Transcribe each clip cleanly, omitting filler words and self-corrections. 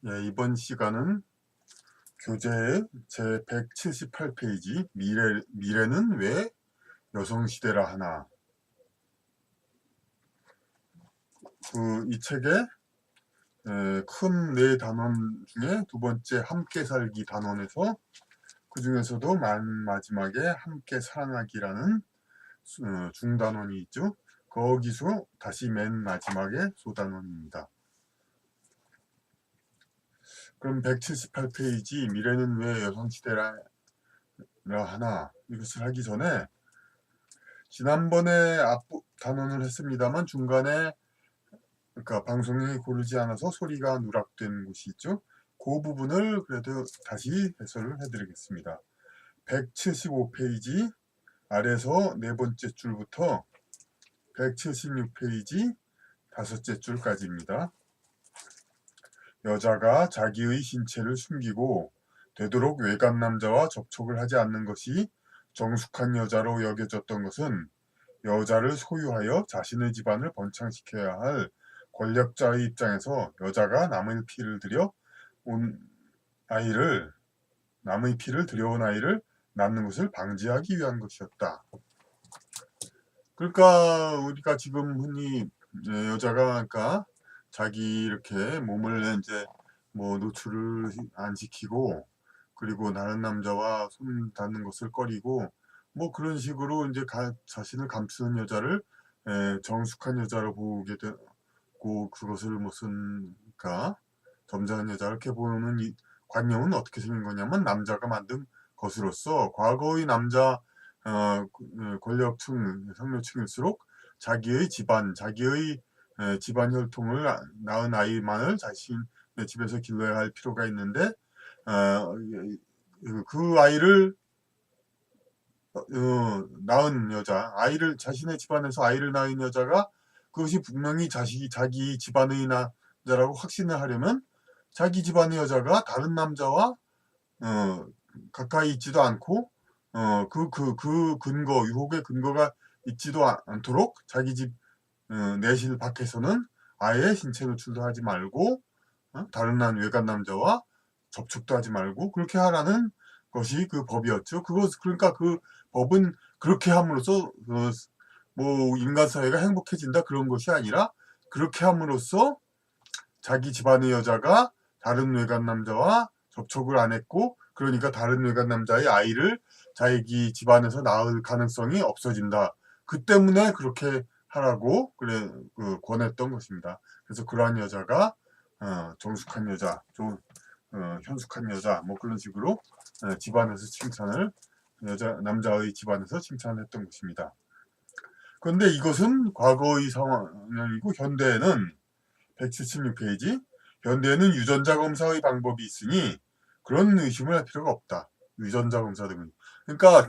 예, 이번 시간은 교재의 제 178페이지 미래는 왜 여성시대라 하나. 이 책의 큰 네 단원 중에 두 번째 함께 살기 단원에서 그 중에서도 마지막에 함께 사랑하기라는 중단원이 있죠. 거기서 다시 맨 마지막에 소단원입니다. 그럼 178페이지 미래는 왜 여성시대라 하나, 이것을 하기 전에 지난번에 앞 단원을 했습니다만 중간에 그러니까 방송이 고르지 않아서 소리가 누락된 곳이 있죠. 그 부분을 그래도 다시 해설을 해드리겠습니다. 175페이지 아래서 네 번째 줄부터 176페이지 다섯째 줄까지입니다. 여자가 자기의 신체를 숨기고 되도록 외간 남자와 접촉을 하지 않는 것이 정숙한 여자로 여겨졌던 것은 여자를 소유하여 자신의 집안을 번창시켜야 할 권력자의 입장에서 여자가 남의 피를 들여온 아이를 낳는 것을 방지하기 위한 것이었다. 그러니까 우리가 지금 흔히 여자가 그러니까 자기 이렇게 몸을 이제 뭐 노출을 안 시키고 그리고 다른 남자와 손 닿는 것을 꺼리고 뭐 그런 식으로 이제 자신을 감추는 여자를 정숙한 여자로 보게 되고 그것을 무슨 그러니까 점잖은 여자 이렇게 보는 이 관념은 어떻게 생긴 거냐면 남자가 만든 것으로서 과거의 남자 권력층, 상류층일수록 자기의 집안 혈통을 낳은 아이만을 자신의 집에서 길러야 할 필요가 있는데 그 아이를 낳은 여자, 자신의 집안에서 아이를 낳은 여자가 그것이 분명히 자기 집안의 남자라고 확신을 하려면 자기 집안의 여자가 다른 남자와 가까이 있지도 않고 유혹의 근거가 있지도 않도록 자기 집 내실 밖에서는 아예 신체 노출도 하지 말고 다른 외간 남자와 접촉도 하지 말고 그렇게 하라는 것이 그 법이었죠. 그러니까 그 법은 그렇게 함으로써 뭐 인간 사회가 행복해진다 그런 것이 아니라 그렇게 함으로써 자기 집안의 여자가 다른 외간 남자와 접촉을 안 했고 그러니까 다른 외간 남자의 아이를 자기 집안에서 낳을 가능성이 없어진다. 그 때문에 그렇게 하라고 권했던 것입니다. 그래서 그러한 여자가 정숙한 여자, 현숙한 여자 뭐 그런 식으로 집안에서 칭찬을 남자의 집안에서 칭찬했던 것입니다. 그런데 이것은 과거의 상황이고 현대에는 176페이지 현대에는 유전자 검사의 방법이 있으니 그런 의심을 할 필요가 없다. 유전자 검사 등은 그러니까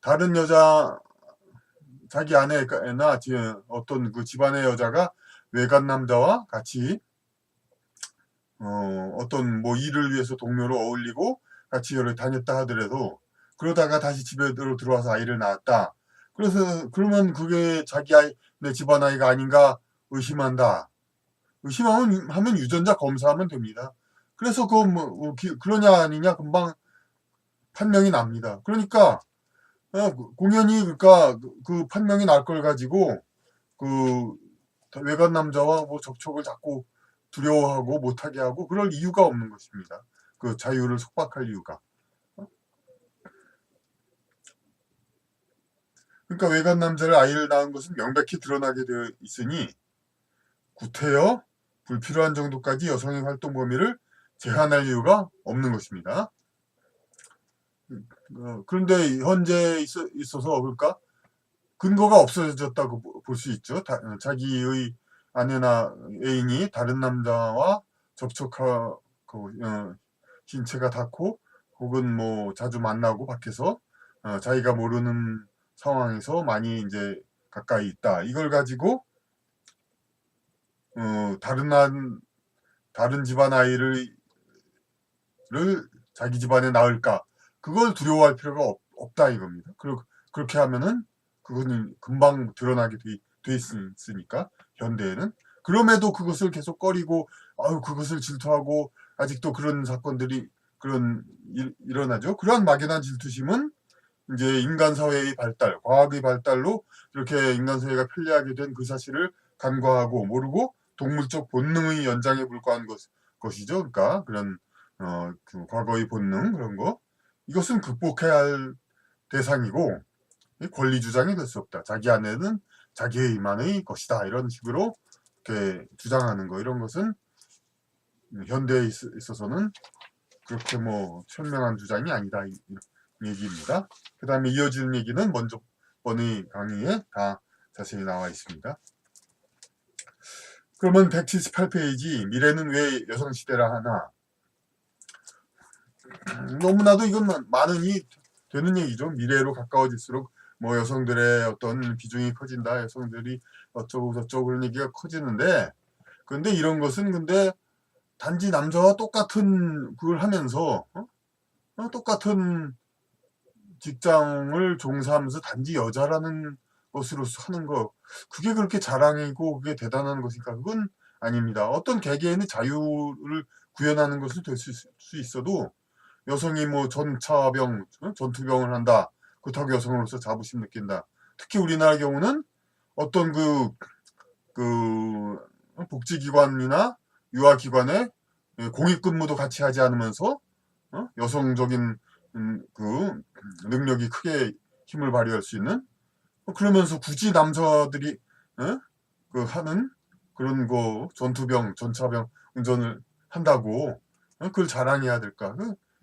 다른 여자 자기 아내나 어떤 그 집안의 여자가 외간 남자와 같이 어떤 뭐 일을 위해서 동료로 어울리고 같이 여러 다녔다 하더라도 그러다가 다시 집에로 들어와서 아이를 낳았다. 그러면 그게 내 집안 아이가 아닌가 의심한다. 의심하면 유전자 검사하면 됩니다. 그래서 그러냐 아니냐 금방 판명이 납니다. 그러니까 공연히 그러니까 그 판명이 날 걸 가지고 그 외간 남자와 뭐 접촉을 자꾸 두려워하고 못하게 하고 그럴 이유가 없는 것입니다. 그 자유를 속박할 이유가. 그러니까 외간 남자를 아이를 낳은 것은 명백히 드러나게 되어 있으니 구태여 불필요한 정도까지 여성의 활동 범위를 제한할 이유가 없는 것입니다. 그런데 현재 있어서 그러니까 근거가 없어졌다고 볼 수 있죠. 자기의 아내나 애인이 다른 남자와 접촉하고 신체가 닿고 혹은 뭐 자주 만나고 밖에서 자기가 모르는 상황에서 많이 이제 가까이 있다. 이걸 가지고 다른 집안 아이를 자기 집안에 낳을까? 그걸 두려워할 필요가 없다 이겁니다. 그렇게 하면은 그거는 금방 드러나게 돼 있으니까 현대에는 그럼에도 그것을 계속 꺼리고 그것을 질투하고 아직도 그런 사건들이 일어나죠. 그러한 막연한 질투심은 이제 인간 사회의 발달, 과학의 발달로 이렇게 인간 사회가 편리하게 된 그 사실을 간과하고 모르고 동물적 본능의 연장에 불과한 것이죠. 그러니까 그런 그 과거의 본능 그런 거 이것은 극복해야 할 대상이고 권리 주장이 될 수 없다. 자기 안에는 자기만의 것이다. 이런 식으로 이렇게 주장하는 거 이런 것은 현대에 있어서는 그렇게 뭐 현명한 주장이 아니다 이 얘기입니다. 그 다음에 이어지는 얘기는 먼저 번의 강의에 다 자세히 나와 있습니다. 그러면 178페이지 미래는 왜 여성시대라 하나. 너무나도 이건 많으니 되는 얘기죠. 미래로 가까워질수록 뭐 여성들의 어떤 비중이 커진다. 여성들이 어쩌고 저쩌고 그런 얘기가 커지는데 근데 이런 것은 근데 단지 남자와 똑같은 그걸 하면서 똑같은 직장을 종사하면서 단지 여자라는 것으로 하는 거 그게 그렇게 자랑이고 그게 대단한 것일까? 그건 아닙니다. 어떤 개개인의 자유를 구현하는 것을 될 수 있어도 여성이 뭐 전차병, 전투병을 한다. 그렇다고 여성으로서 자부심 느낀다. 특히 우리나라 경우는 어떤 그 복지기관이나 유아기관에 공익근무도 같이 하지 않으면서 여성적인 그 능력이 크게 힘을 발휘할 수 있는 그러면서 굳이 남자들이 그 하는 그런 거 전투병, 전차병 운전을 한다고 그걸 자랑해야 될까?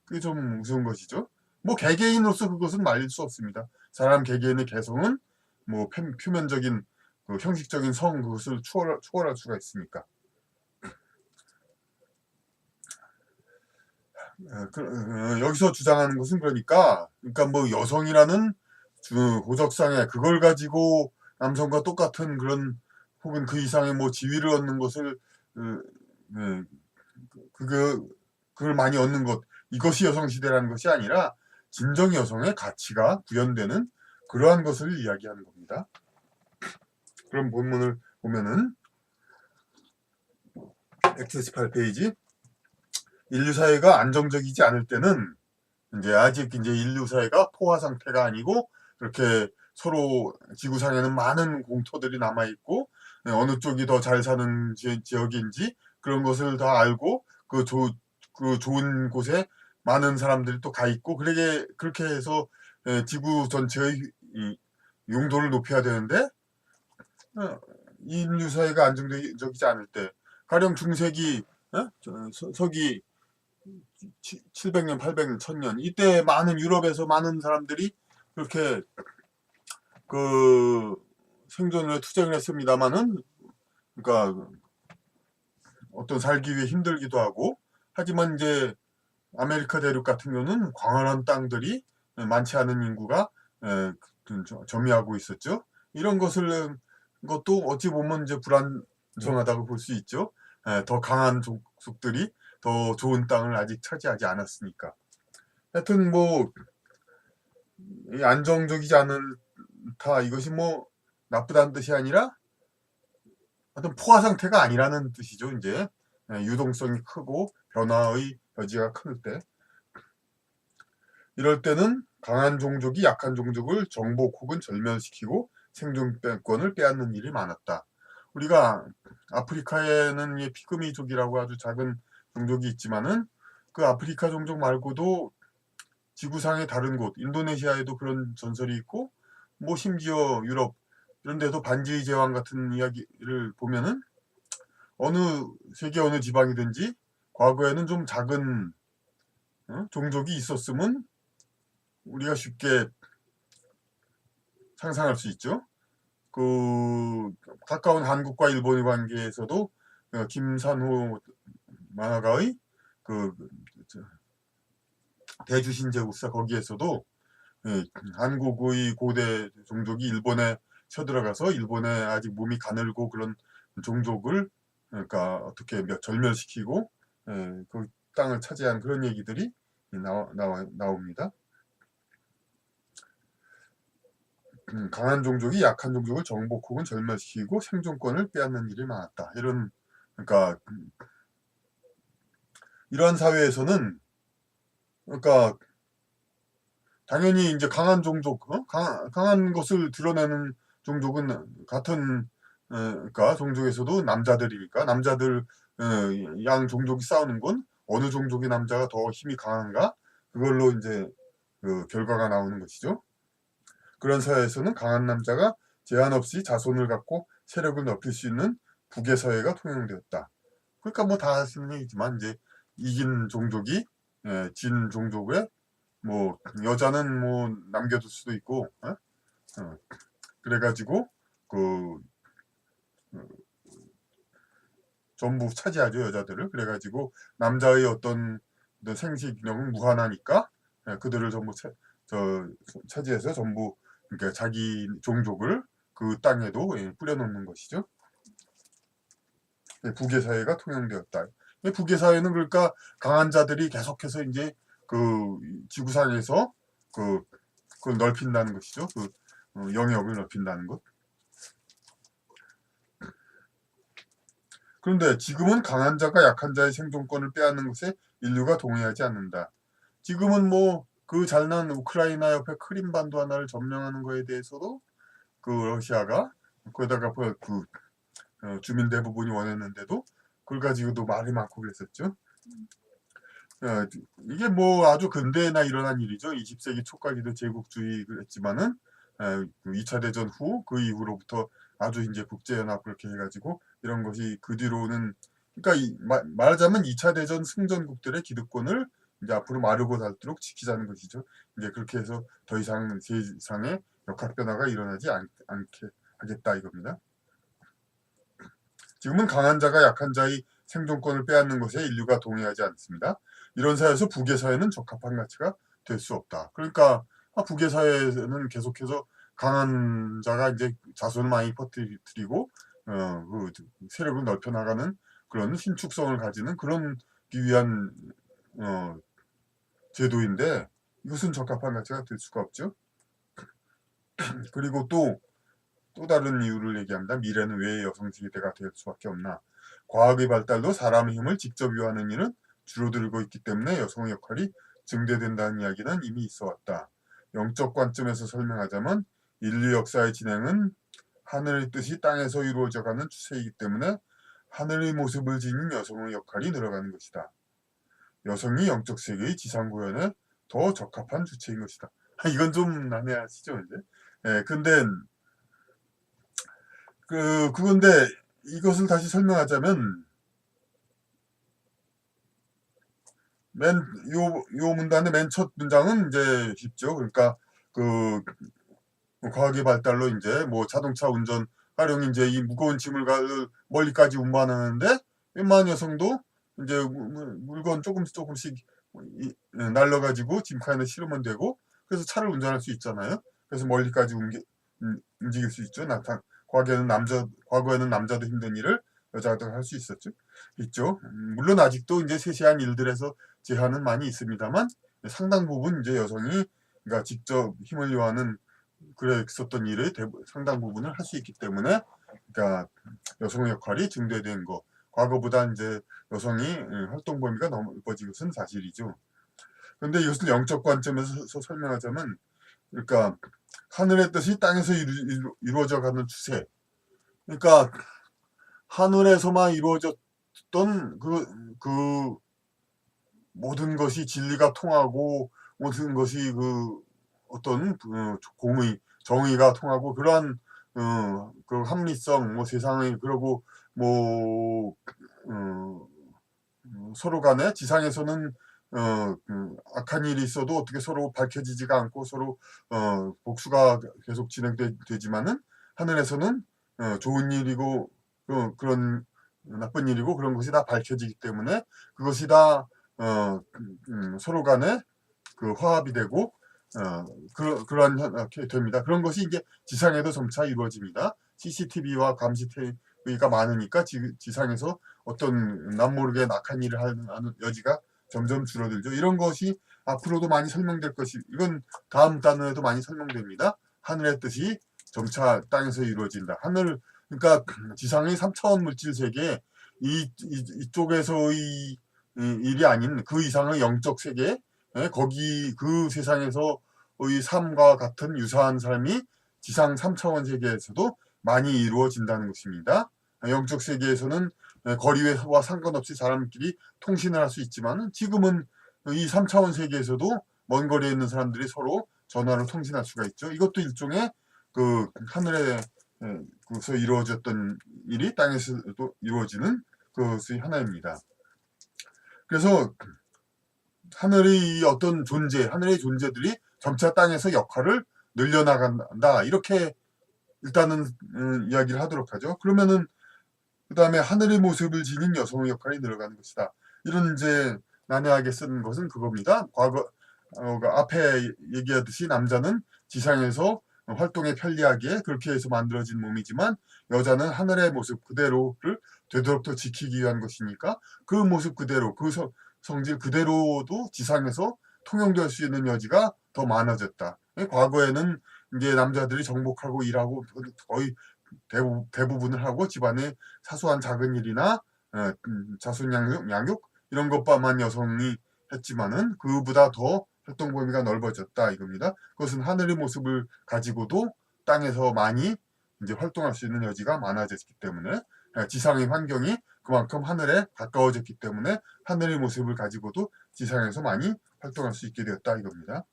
그게 좀 무서운 것이죠. 뭐 개개인으로서 그것은 말릴 수 없습니다. 사람 개개인의 개성은 뭐 표면적인 그 형식적인 성 그것을 초월할 수가 있으니까. 여기서 주장하는 것은 그러니까 뭐 여성이라는 도덕상에 그걸 가지고 남성과 똑같은 그런 혹은 그 이상의 뭐 지위를 얻는 것을 그걸 많이 얻는 것 이것이 여성시대라는 것이 아니라 진정 여성의 가치가 구현되는 그러한 것을 이야기하는 겁니다. 그럼 본문을 보면은 178페이지 인류 사회가 안정적이지 않을 때는 이제 아직 이제 인류 사회가 포화 상태가 아니고 그렇게 서로 지구상에는 많은 공터들이 남아 있고 어느 쪽이 더 잘 사는 지역인지 그런 것을 다 알고 그 좋은 곳에 많은 사람들이 또 가 있고 그렇게 해서 지구 전체의 용도를 높여야 되는데 인류 사회가 안정적이지 않을 때 가령 중세기 서기 700년, 800년, 1000년 이때 많은 유럽에서 많은 사람들이 그렇게 그 생존에 투쟁을 했습니다만은 그러니까 어떤 살기 위해 힘들기도 하고 하지만 이제 아메리카 대륙 같은 경우는 광활한 땅들이 많지 않은 인구가 점유하고 있었죠. 이런 것도 어찌 보면 이제 불안정하다고 볼 수 있죠. 더 강한 족속들이 더 좋은 땅을 아직 차지하지 않았으니까. 하여튼 뭐 안정적이지 않다 이것이 뭐 나쁘다는 뜻이 아니라 어떤 포화 상태가 아니라는 뜻이죠. 이제 유동성이 크고 변화의 여지가 클 때 이럴 때는 강한 종족이 약한 종족을 정복 혹은 절멸시키고 생존권을 빼앗는 일이 많았다. 우리가 아프리카에는 피그미족이라고 아주 작은 종족이 있지만은 그 아프리카 종족 말고도 지구상의 다른 곳, 인도네시아에도 그런 전설이 있고 뭐 심지어 유럽 이런 데도 반지의 제왕 같은 이야기를 보면은 세계 어느 지방이든지 과거에는 좀 작은 종족이 있었으면 우리가 쉽게 상상할 수 있죠. 그 가까운 한국과 일본의 관계에서도 김산호 만화가의 그 대주신제국사 거기에서도 한국의 고대 종족이 일본에 쳐들어가서 일본에 아직 몸이 가늘고 그런 종족을 그러니까 어떻게 절멸시키고 그 땅을 차지한 그런 얘기들이 나옵니다. 강한 종족이 약한 종족을 정복 혹은 절멸시키고 생존권을 빼앗는 일이 많았다. 이런 그러니까 이러한 사회에서는 그러니까 당연히 이제 강한 종족, 강한 것을 드러내는 종족은 같은 그러니까 종족에서도 남자들이니까 남자들 양 종족이 싸우는 건 어느 종족의 남자가 더 힘이 강한가 그걸로 이제 그 결과가 나오는 것이죠. 그런 사회에서는 강한 남자가 제한 없이 자손을 갖고 세력을 넓힐 수 있는 북의 사회가 통용되었다. 그러니까 뭐 다 하시는 얘기지만 이제 이긴 종족이 진 종족의 뭐 여자는 뭐 남겨둘 수도 있고 그래가지고 그 전부 차지하죠 여자들을. 그래가지고 남자의 어떤 생식력은 무한하니까 그들을 전부 차지해서 전부 그러니까 자기 종족을 그 땅에도 뿌려놓는 것이죠. 북의 사회가 통용되었다. 북의 사회는 그러니까 강한 자들이 계속해서 이제 그 지구상에서 그걸 넓힌다는 것이죠. 그 영역을 넓힌다는 것. 그런데 지금은 강한 자가 약한 자의 생존권을 빼앗는 것에 인류가 동의하지 않는다. 지금은 뭐 그 잘난 우크라이나 옆에 크림반도 하나를 점령하는 거에 대해서도 그 러시아가 거기다가 그 주민 대부분이 원했는데도 그걸 가지고도 말이 많고 그랬었죠. 이게 뭐 아주 근대에나 일어난 일이죠. 20세기 초까지도 제국주의 그랬지만은 2차 대전 후 그 이후로부터 아주 이제 국제연합 그렇게 해가지고 이런 것이 그 뒤로는 그러니까 말하자면 2차 대전 승전국들의 기득권을 이제 앞으로 마르고 닳도록 지키자는 것이죠. 이제 그렇게 해서 더 이상 세상에 역학 변화가 일어나지 않게 하겠다 이겁니다. 지금은 강한 자가 약한 자의 생존권을 빼앗는 것에 인류가 동의하지 않습니다. 이런 사회에서 북의 사회는 적합한 가치가 될 수 없다. 그러니까 북의 사회는 계속해서 강한 자가 이제 자손을 많이 퍼뜨리고 그 세력을 넓혀 나가는 그런 신축성을 가지는 그런 위한 제도인데 이것은 적합한 가치가 될 수가 없죠. 그리고 또 다른 이유를 얘기합니다. 미래는 왜 여성 세대가 될 수밖에 없나. 과학의 발달로 사람의 힘을 직접 요하는 일은 줄어들고 있기 때문에 여성의 역할이 증대된다는 이야기는 이미 있어 왔다. 영적 관점에서 설명하자면 인류 역사의 진행은 하늘의 뜻이 땅에서 이루어져가는 추세이기 때문에 하늘의 모습을 지닌 여성의 역할이 늘어가는 것이다. 여성이 영적 세계의 지상 구현에 더 적합한 주체인 것이다. 이건 좀 난해하시죠, 이제. 근데 그건데 이것을 다시 설명하자면 요 문단의 맨 첫 문장은 이제 쉽죠. 그러니까 그 과학의 발달로 이제 뭐 자동차 운전 가령 이제 이 무거운 짐을 멀리까지 운반하는데 웬만한 여성도 이제 물건 조금씩 날려가지고 짐칸에 실으면 되고 그래서 차를 운전할 수 있잖아요. 그래서 멀리까지 움직일 수 있죠. 과거에는 남자도 힘든 일을 여자도 할 수 있죠. 물론 아직도 이제 세세한 일들에서 제한은 많이 있습니다만 상당 부분 이제 여성이 그러니까 직접 힘을 요하는 그랬었던 일의 상당 부분을 할 수 있기 때문에 그러니까 여성의 역할이 증대된 거. 과거보다 이제 여성이 활동 범위가 넓어진 것은 사실이죠. 그런데 이것을 영적 관점에서 설명하자면 그러니까 하늘의 뜻이 땅에서 이루어져가는 추세. 그러니까 하늘에서만 이루어졌던 그 모든 것이 진리가 통하고 모든 것이 그 어떤 정의가 통하고 그러한 그 합리성 뭐 세상의 그러고 뭐 서로 간에 지상에서는 악한 일이 있어도 어떻게 서로 밝혀지지가 않고 서로 복수가 계속 진행되지만은 하늘에서는 좋은 일이고 그런 나쁜 일이고 그런 것이 다 밝혀지기 때문에 그것이 다 서로 간에 그 화합이 되고 그러한 이렇게 됩니다. 그런 것이 이제 지상에도 점차 이루어집니다. CCTV와 감시 TV가 많으니까 지상에서 어떤 남모르게 악한 일을 하는 여지가 점점 줄어들죠. 이런 것이 앞으로도 많이 설명될 것이 이건 다음 단어에도 많이 설명됩니다. 하늘의 뜻이 점차 땅에서 이루어진다. 그러니까 지상의 3차원 물질 세계 이쪽에서의 일이 아닌 그 이상의 영적 세계, 거기 그 세상에서의 삶과 같은 유사한 삶이 지상 3차원 세계에서도 많이 이루어진다는 것입니다. 영적 세계에서는 거리와 상관없이 사람끼리 통신을 할 수 있지만 지금은 이 3차원 세계에서도 먼 거리에 있는 사람들이 서로 전화로 통신할 수가 있죠. 이것도 일종의 그 하늘에서 이루어졌던 일이 땅에서도 이루어지는 그것의 하나입니다. 그래서 하늘의 어떤 존재, 하늘의 존재들이 점차 땅에서 역할을 늘려나간다. 이렇게 일단은 이야기를 하도록 하죠. 그러면은 그 다음에 하늘의 모습을 지닌 여성의 역할이 늘어가는 것이다. 이런 이제 난해하게 쓴 것은 그겁니다. 과거 앞에 얘기하듯이 남자는 지상에서 활동에 편리하게 그렇게 해서 만들어진 몸이지만 여자는 하늘의 모습 그대로를 되도록 더 지키기 위한 것이니까 그 모습 그대로 그 성질 그대로도 지상에서 통용될 수 있는 여지가 더 많아졌다. 과거에는 이제 남자들이 정복하고 일하고 거의 대부분을 하고 집안의 사소한 작은 일이나 자손 양육 이런 것만 여성이 했지만은 그보다 더 활동 범위가 넓어졌다 이겁니다. 그것은 하늘의 모습을 가지고도 땅에서 많이 이제 활동할 수 있는 여지가 많아졌기 때문에 지상의 환경이 그만큼 하늘에 가까워졌기 때문에 하늘의 모습을 가지고도 지상에서 많이 활동할 수 있게 되었다 이겁니다.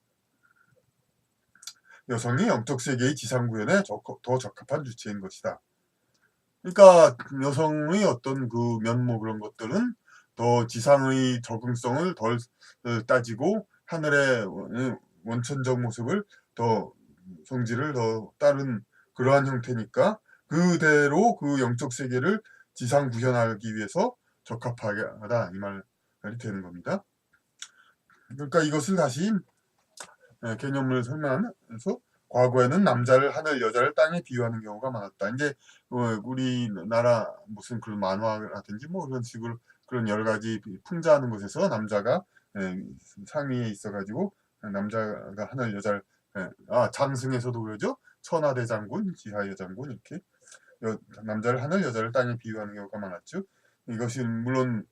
여성이 영적 세계의 지상 구현에 더 적합한 주체인 것이다. 그러니까 여성의 어떤 그 면모 그런 것들은 더 지상의 적응성을 덜 따지고 하늘의 원천적 모습을 더 성질을 더 따른 그러한 형태니까 그대로 그 영적 세계를 지상 구현하기 위해서 적합하다 이 말이 되는 겁니다. 그러니까 이것을 다시 개념을 설명하면서 과거에는 남자를 하늘, 여자를 땅에 비유하는 경우가 많았다. 이제 우리나라 무슨 그런 만화라든지 뭐 그런 식으로 그런 여러 가지 풍자하는 곳에서 남자가 상위에 있어가지고 남자가 하늘, 여자를 장승에서도 그러죠. 천하대 장군, 지하여 장군 이렇게 남자를 하늘, 여자를 땅에 비유하는 경우가 많았죠. 이것이 물론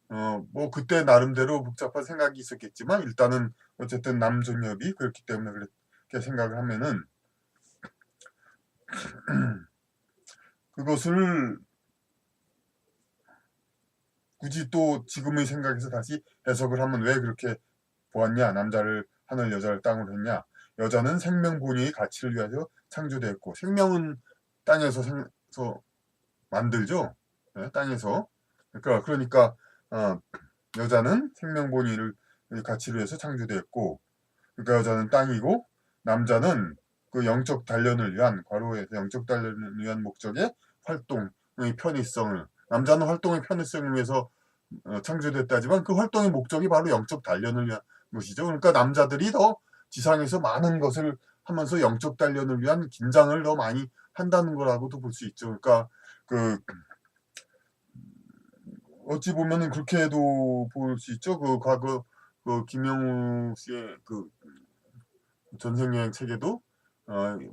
뭐 그때 나름대로 복잡한 생각이 있었겠지만 일단은 어쨌든 남존여비 그렇기 때문에 그렇게 생각을 하면은 그것을 굳이 또 지금의 생각에서 다시 해석을 하면 왜 그렇게 보았냐? 남자를 하늘, 여자를 땅으로 했냐? 여자는 생명 본위의 가치를 위하여 창조되었고 생명은 땅에서 만들죠. 네, 땅에서 그러니까 여자는 생명 본위를 가치로 해서 창조되었고 그러니까 여자는 땅이고 남자는 그 영적 단련을 위한 괄호에서 영적 단련을 위한 목적의 활동의 편의성을 남자는 활동의 편의성을 위해서 창조됐다지만 그 활동의 목적이 바로 영적 단련을 위한 것이죠. 그러니까 남자들이 더 지상에서 많은 것을 하면서 영적 단련을 위한 긴장을 더 많이 한다는 거라고도 볼 수 있죠. 그러니까 그 어찌 보면은 그렇게도 볼 수 있죠. 그 과거 그 김영우 씨의 그 전생여행 책에도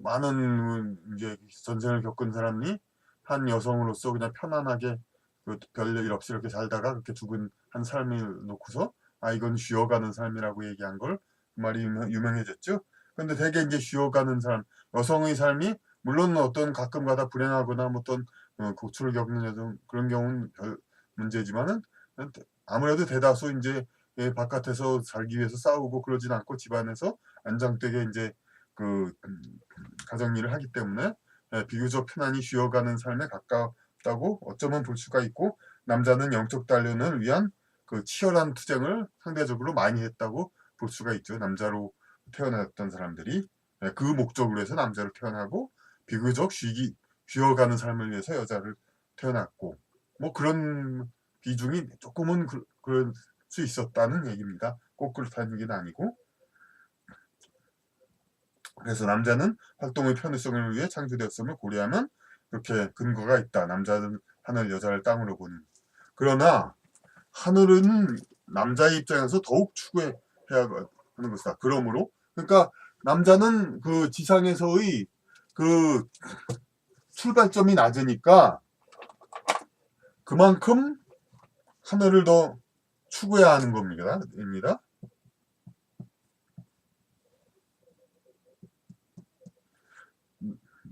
많은 이제 전생을 겪은 사람이 한 여성으로서 그냥 편안하게 그 별일 없이 이렇게 살다가 그렇게 죽은 한 삶을 놓고서 이건 쉬어가는 삶이라고 얘기한 걸 그 말이 유명해졌죠. 근데 되게 이제 쉬어가는 삶, 여성의 삶이 물론 어떤 가끔가다 불행하거나 뭐 어떤 고초를 겪는 여성 그런 경우는 별 문제지만은 아무래도 대다수 이제 바깥에서 살기 위해서 싸우고 그러진 않고 집안에서 안정되게 이제 그 가정 일을 하기 때문에 비교적 편안히 쉬어가는 삶에 가깝다고 어쩌면 볼 수가 있고 남자는 영적 단련을 위한 그 치열한 투쟁을 상대적으로 많이 했다고 볼 수가 있죠. 남자로 태어났던 사람들이 그 목적으로 해서 남자로 태어나고 비교적 쉬어가는 삶을 위해서 여자를 태어났고 뭐 그런 비중이 조금은 그럴 수 있었다는 얘기입니다. 꼭 그렇다는 얘기는 아니고 그래서 남자는 활동의 편의성을 위해 창조되었음을 고려하면 그렇게 근거가 있다. 남자는 하늘, 여자를 땅으로 보는. 그러나 하늘은 남자의 입장에서 더욱 추구해야 하는 것이다. 그러므로 그러니까 남자는 그 지상에서의 그 출발점이 낮으니까 그만큼 하늘을 더 추구해야 하는 겁니다.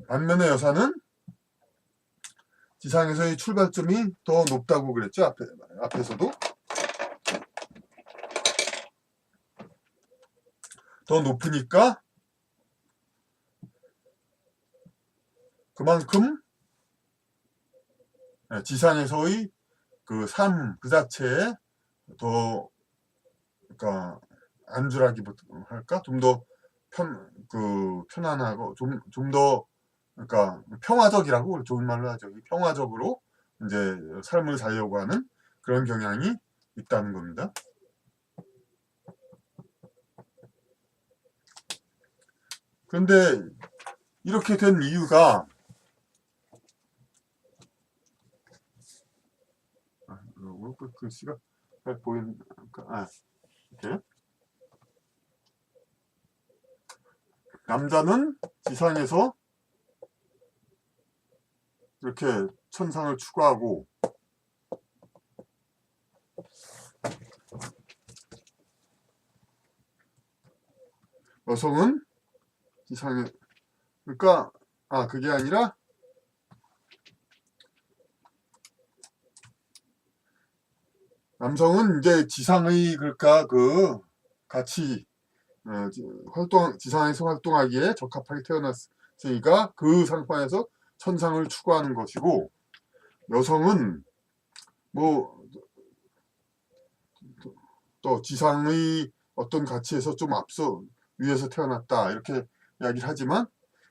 반면에 여사는 지상에서의 출발점이 더 높다고 그랬죠. 앞에서도 더 높으니까 그만큼 지상에서의 그 삶 그 자체에 더, 그러니까 안주라기부터 할까, 좀 더 편안하고 좀 더, 그러니까 평화적이라고 좋은 말로 하죠. 평화적으로 이제 삶을 살려고 하는 그런 경향이 있다는 겁니다. 그런데 이렇게 된 이유가, 글씨가 잘 보이는, 이렇게 남자는 지상에서 이렇게 천상을 추구하고, 여성은 지상에, 그러니까 그게 아니라 남성은 이제 지상의, 그러니까 그 같이 지상에서 활동하기에 적합하게 태어났으니까 그 상황에서 천상을 추구하는 것이고, 여성은 뭐 또 지상의 어떤 가치에서 좀 앞서 위에서 태어났다 이렇게 이야기를 하지만,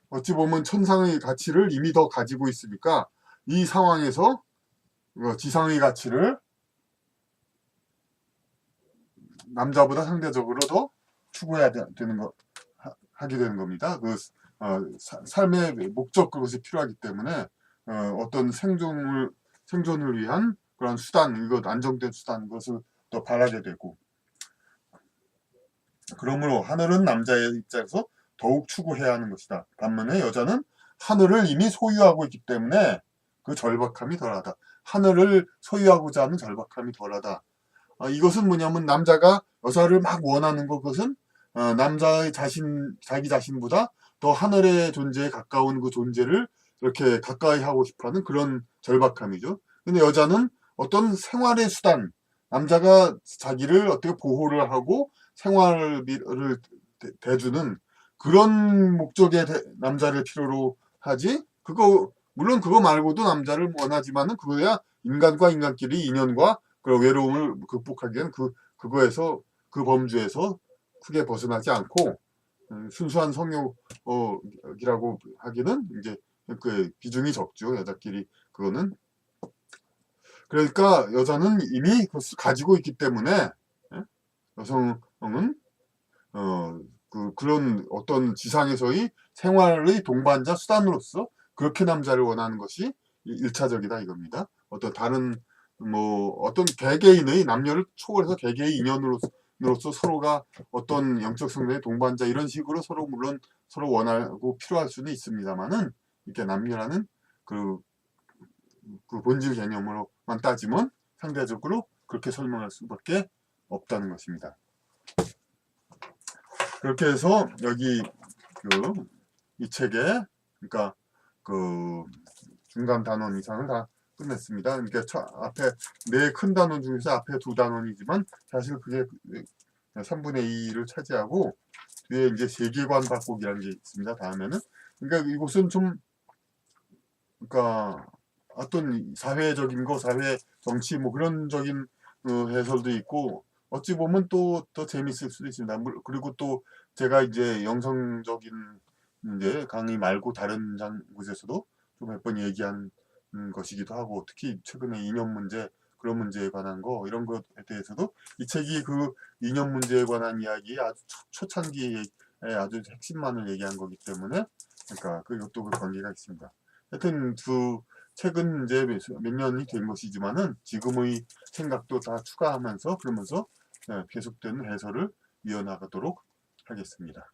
어찌 보면 천상의 가치를 이미 더 가지고 있으니까 이 상황에서 지상의 가치를 남자보다 상대적으로 더 추구해야 되는 하게 되는 겁니다. 삶의 목적, 그것이 필요하기 때문에 어떤 생존을 위한 그런 수단, 이것 안정된 수단, 그것을 더 바라게 되고, 그러므로 하늘은 남자의 입장에서 더욱 추구해야 하는 것이다. 반면에 여자는 하늘을 이미 소유하고 있기 때문에 그 절박함이 덜하다. 하늘을 소유하고자 하는 절박함이 덜하다. 이것은 뭐냐면, 남자가 여자를 막 원하는 것은 남자의 자기 자신보다 더 하늘의 존재에 가까운 그 존재를 이렇게 가까이 하고 싶어하는 그런 절박함이죠. 근데 여자는 어떤 생활의 수단, 남자가 자기를 어떻게 보호를 하고 생활비를 대주는 그런 목적의 남자를 필요로 하지. 물론 그거 말고도 남자를 원하지만은, 그거야 인간과 인간끼리 인연과 그 외로움을 극복하기엔 그거에서, 그 범주에서 크게 벗어나지 않고 순수한 성욕이라고 하기는 이제 그 비중이 적죠. 여자끼리 그거는. 그러니까 여자는 이미 그것을 가지고 있기 때문에, 여성은 그런 어떤 지상에서의 생활의 동반자 수단으로서 그렇게 남자를 원하는 것이 1차적이다 이겁니다. 어떤 다른 어떤 개개인의 남녀를 초월해서 개개의 인연으로서 서로가 어떤 영적 성장의 동반자 이런 식으로 물론 서로 원하고 필요할 수는 있습니다만은, 이렇게 남녀라는 그 본질 개념으로만 따지면 상대적으로 그렇게 설명할 수밖에 없다는 것입니다. 그렇게 해서 여기 이 책에, 그러니까 그 중간 단원 이상을 다 끝냈습니다. 그러니까 앞에 4큰 단원 중에서 앞에 2단원이지만 사실 그게 3분의 2를 차지하고, 뒤에 이제 세계관 바꾸기라는 게 있습니다. 다음에는. 그러니까 이곳은 좀, 그러니까 어떤 사회적인 사회 정치 그런적인 해설도 있고, 어찌 보면 또 더 재밌을 수도 있습니다. 그리고 또 제가 이제 영성적인 이제 강의 말고 다른 곳에서도 좀 몇 번 얘기한 것이기도 하고, 특히 최근에 이념 문제, 그런 문제에 관한 이런 것에 대해서도 이 책이 그 이념 문제에 관한 이야기 아주 초창기에 아주 핵심만을 얘기한 거기 때문에, 그러니까 그것도 그 관계가 있습니다. 하여튼 책은 이제 몇 년이 된 것이지만은 지금의 생각도 다 추가하면서, 그러면서 계속되는 해설을 이어나가도록 하겠습니다.